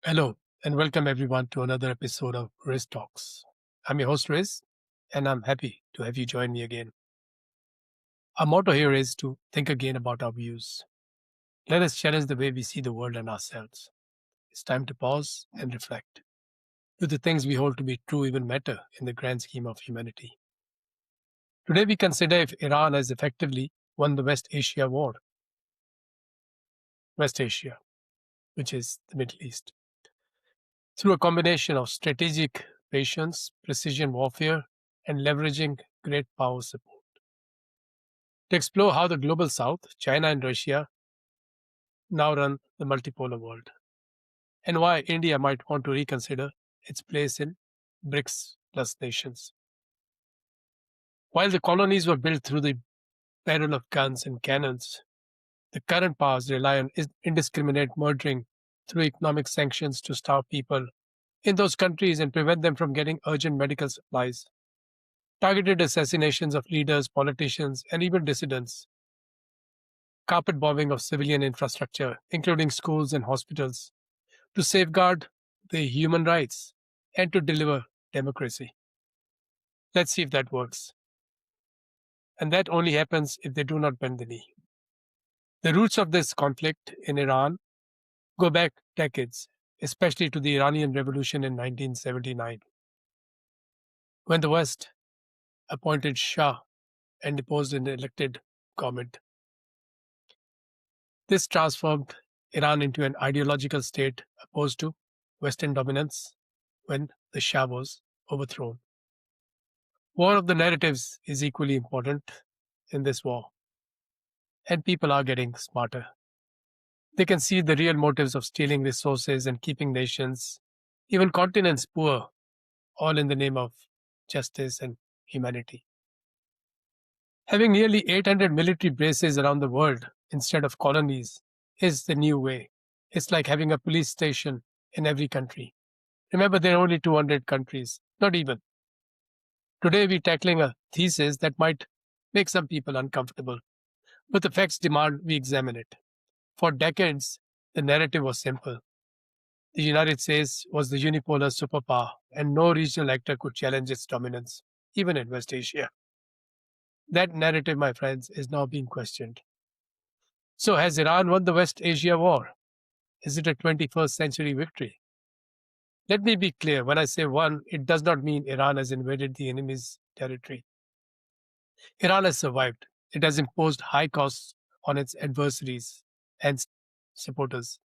Hello, and welcome everyone to another episode of Riz Talks. I'm your host, Riz, and I'm happy to have you join me again. Our motto here is to think again about our views. Let us challenge the way we see the world and ourselves. It's time to pause and reflect. Do the things we hold to be true even matter in the grand scheme of humanity? Today, we consider if Iran has effectively won the West Asia War, West Asia, which is the Middle East, through a combination of strategic patience, precision warfare, and leveraging great power support. To explore how the global south, China and Russia, now run the multipolar world, and why India might want to reconsider its place in BRICS plus nations. While the colonies were built through the barrel of guns and cannons, the current powers rely on indiscriminate murdering through economic sanctions to starve people in those countries and prevent them from getting urgent medical supplies. Targeted assassinations of leaders, politicians, and even dissidents. Carpet bombing of civilian infrastructure, including schools and hospitals, to safeguard the human rights and to deliver democracy. Let's see if that works. And that only happens if they do not bend the knee. The roots of this conflict in Iran go back decades, especially to the Iranian Revolution in 1979, when the West appointed Shah and deposed an elected government. This transformed Iran into an ideological state opposed to Western dominance when the Shah was overthrown. War of the narratives is equally important in this war, and people are getting smarter. They can see the real motives of stealing resources and keeping nations, even continents, poor, all in the name of justice and humanity. Having nearly 800 military bases around the world instead of colonies is the new way. It's like having a police station in every country. Remember, there are only 200 countries, not even. Today, we're tackling a thesis that might make some people uncomfortable, but the facts demand we examine it. For decades, the narrative was simple. The United States was the unipolar superpower, and no regional actor could challenge its dominance, even in West Asia. That narrative, my friends, is now being questioned. So, has Iran won the West Asia war? Is it a 21st century victory? Let me be clear, when I say won, it does not mean Iran has invaded the enemy's territory. Iran has survived. It has imposed high costs on its adversaries and supporters.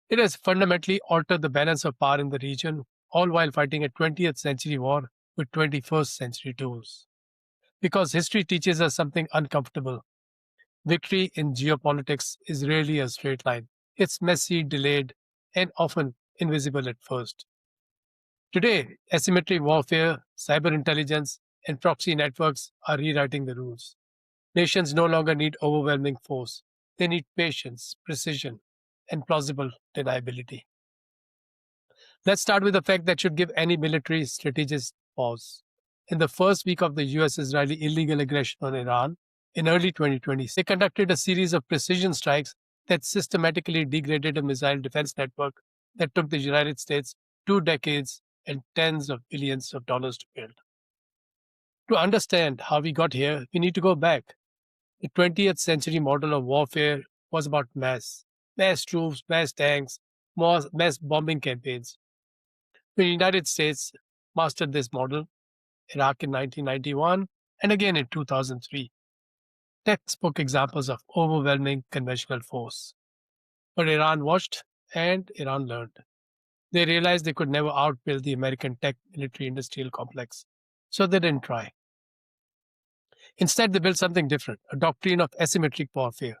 It has fundamentally altered the balance of power in the region, all while fighting a 20th century war with 21st century tools. Because history teaches us something uncomfortable. Victory in geopolitics is rarely a straight line. It's messy, delayed, and often invisible at first. Today, asymmetric warfare, cyber intelligence, and proxy networks are rewriting the rules. Nations no longer need overwhelming force. They need patience, precision, and plausible deniability. Let's start with the fact that should give any military strategist pause. In the first week of the US Israeli illegal aggression on Iran, in early 2020, they conducted a series of precision strikes that systematically degraded a missile defense network that took the United States 2 decades and tens of billions of dollars to build. To understand how we got here, we need to go back. The 20th century model of warfare was about mass troops, mass tanks, mass bombing campaigns. The United States mastered this model, Iraq in 1991 and again in 2003. Textbook examples of overwhelming conventional force. But Iran watched and Iran learned. They realized they could never outbuild the American tech military industrial complex, so they didn't try. Instead, they built something different, a doctrine of asymmetric warfare,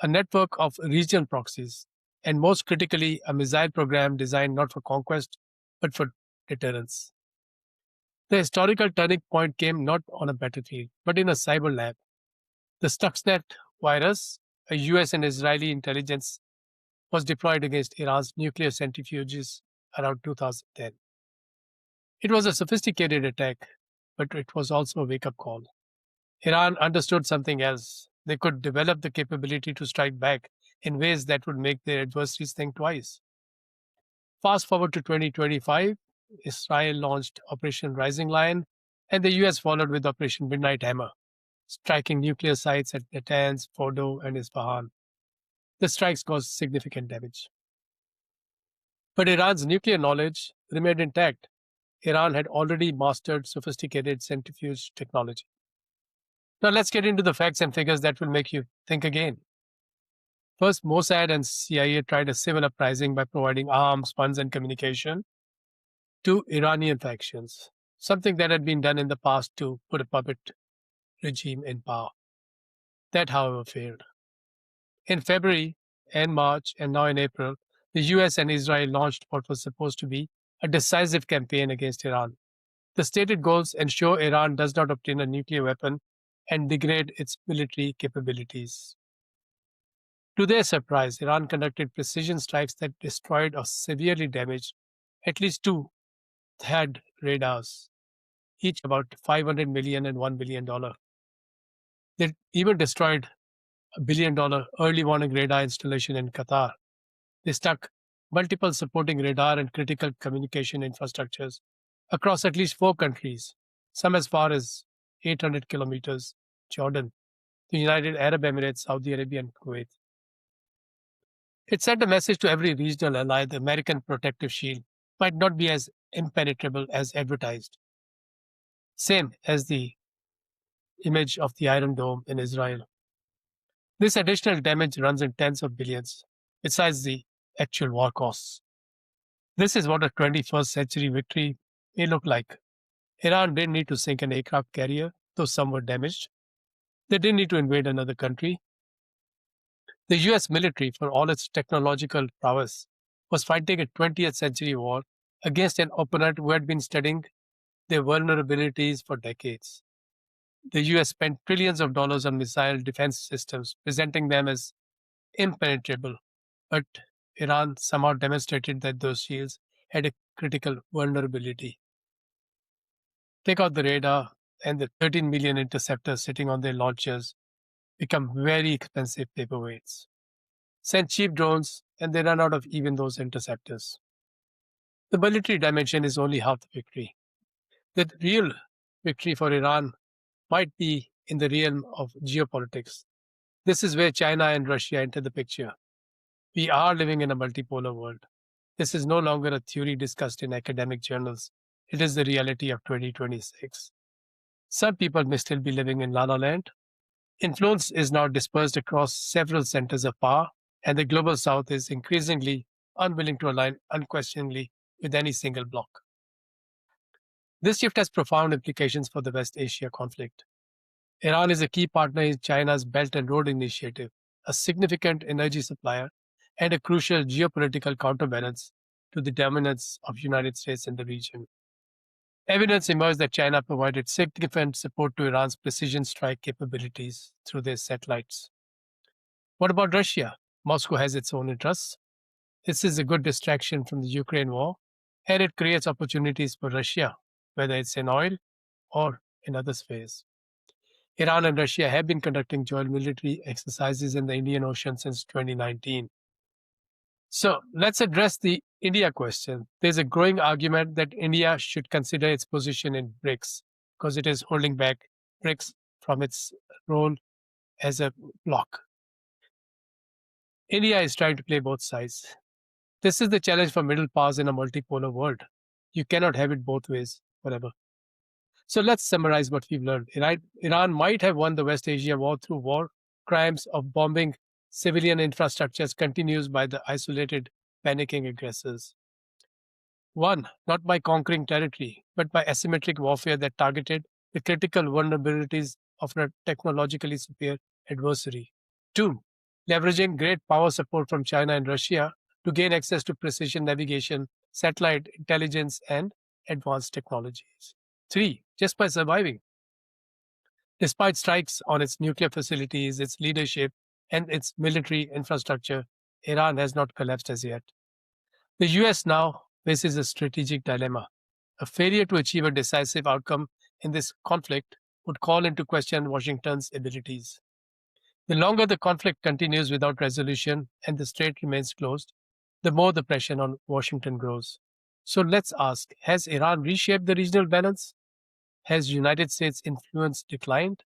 a network of regional proxies, and most critically, a missile program designed not for conquest, but for deterrence. The historical turning point came not on a battlefield, but in a cyber lab. The Stuxnet virus, a US and Israeli intelligence, was deployed against Iran's nuclear centrifuges around 2010. It was a sophisticated attack, but it was also a wake up call. Iran understood something else. They could develop the capability to strike back in ways that would make their adversaries think twice. Fast forward to 2025, Israel launched Operation Rising Lion, and the US followed with Operation Midnight Hammer, striking nuclear sites at Natanz, Fordo, and Isfahan. The strikes caused significant damage. But Iran's nuclear knowledge remained intact. Iran had already mastered sophisticated centrifuge technology. Now let's get into the facts and figures that will make you think again. First, Mossad and CIA tried a civil uprising by providing arms, funds, and communication to Iranian factions, something that had been done in the past to put a puppet regime in power. That, however, failed. In February and March, and now in April, the US and Israel launched what was supposed to be a decisive campaign against Iran. The stated goals ensure Iran does not obtain a nuclear weapon and degrade its military capabilities. To their surprise, Iran conducted precision strikes that destroyed or severely damaged at least two THAAD radars, each about $500 million and $1 billion. They even destroyed $1 billion early warning radar installation in Qatar. They struck multiple supporting radar and critical communication infrastructures across at least four countries, some as far as 800 kilometers: Jordan, the United Arab Emirates, Saudi Arabia, and Kuwait. It sent a message to every regional ally: the American protective shield might not be as impenetrable as advertised. Same as the image of the Iron Dome in Israel. This additional damage runs in tens of billions, besides the actual war costs. This is what a 21st century victory may look like. Iran didn't need to sink an aircraft carrier, though some were damaged. They didn't need to invade another country. The US military, for all its technological prowess, was fighting a 20th century war against an opponent who had been studying their vulnerabilities for decades. The US spent trillions of dollars on missile defense systems, presenting them as impenetrable, but Iran somehow demonstrated that those shields had a critical vulnerability. Take out the radar, and the 13 million interceptors sitting on their launchers become very expensive paperweights. Send cheap drones, and they run out of even those interceptors. The military dimension is only half the victory. The real victory for Iran might be in the realm of geopolitics. This is where China and Russia enter the picture. We are living in a multipolar world. This is no longer a theory discussed in academic journals. It is the reality of 2026. Some people may still be living in La La Land. Influence is now dispersed across several centers of power, and the global south is increasingly unwilling to align unquestioningly with any single bloc. This shift has profound implications for the West Asia conflict. Iran is a key partner in China's Belt and Road Initiative, a significant energy supplier, and a crucial geopolitical counterbalance to the dominance of the United States in the region. Evidence emerged that China provided significant support to Iran's precision strike capabilities through their satellites. What about Russia? Moscow has its own interests. This is a good distraction from the Ukraine war, and it creates opportunities for Russia, whether it's in oil or in other spheres. Iran and Russia have been conducting joint military exercises in the Indian Ocean since 2019. So let's address the India question. There's a growing argument that India should consider its position in BRICS because it is holding back BRICS from its role as a bloc. India is trying to play both sides. This is the challenge for middle powers in a multipolar world. You cannot have it both ways forever. So let's summarize what we've learned. Iran might have won the West Asia war through war crimes of bombing civilian infrastructures continues by the isolated, panicking aggressors. One, not by conquering territory, but by asymmetric warfare that targeted the critical vulnerabilities of a technologically superior adversary. Two, leveraging great power support from China and Russia to gain access to precision navigation, satellite intelligence, and advanced technologies. Three, just by surviving. Despite strikes on its nuclear facilities, its leadership, and its military infrastructure, Iran has not collapsed as yet. The US now faces a strategic dilemma. A failure to achieve a decisive outcome in this conflict would call into question Washington's abilities. The longer the conflict continues without resolution and the strait remains closed, the more the pressure on Washington grows. So let's ask, has Iran reshaped the regional balance? Has United States influence declined?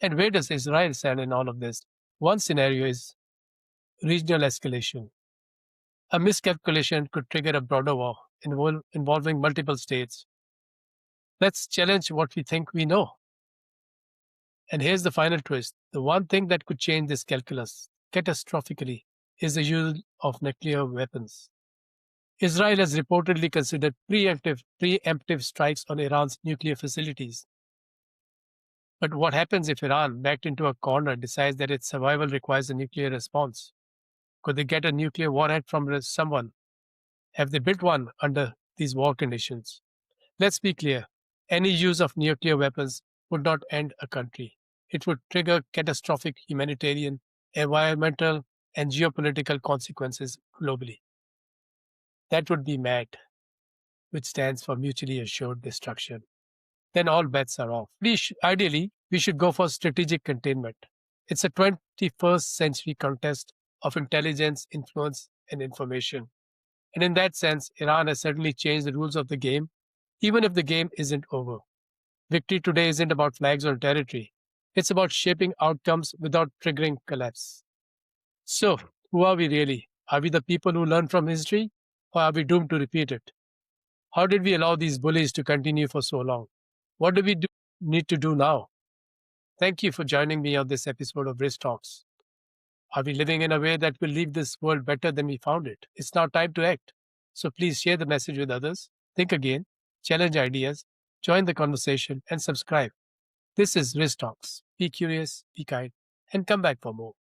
And where does Israel stand in all of this? One scenario is regional escalation. A miscalculation could trigger a broader war involving multiple states. Let's challenge what we think we know. And here's the final twist: the one thing that could change this calculus catastrophically is the use of nuclear weapons. Israel has reportedly considered preemptive strikes on Iran's nuclear facilities. But what happens if Iran, backed into a corner, decides that its survival requires a nuclear response? Could they get a nuclear warhead from someone? Have they built one under these war conditions? Let's be clear: any use of nuclear weapons would not end a country. It would trigger catastrophic humanitarian, environmental, and geopolitical consequences globally. That would be MAD, which stands for mutually assured destruction. Then all bets are off. Ideally, we should go for strategic containment. It's a 21st century contest of intelligence, influence, and information. And in that sense, Iran has certainly changed the rules of the game, even if the game isn't over. Victory today isn't about flags or territory. It's about shaping outcomes without triggering collapse. So, who are we really? Are we the people who learn from history, or are we doomed to repeat it? How did we allow these bullies to continue for so long? What do we need to do now? Thank you for joining me on this episode of Risk Talks. Are we living in a way that will leave this world better than we found it? It's now time to act. So please share the message with others, think again, challenge ideas, join the conversation, and subscribe. This is Risk Talks. Be curious, be kind, and come back for more.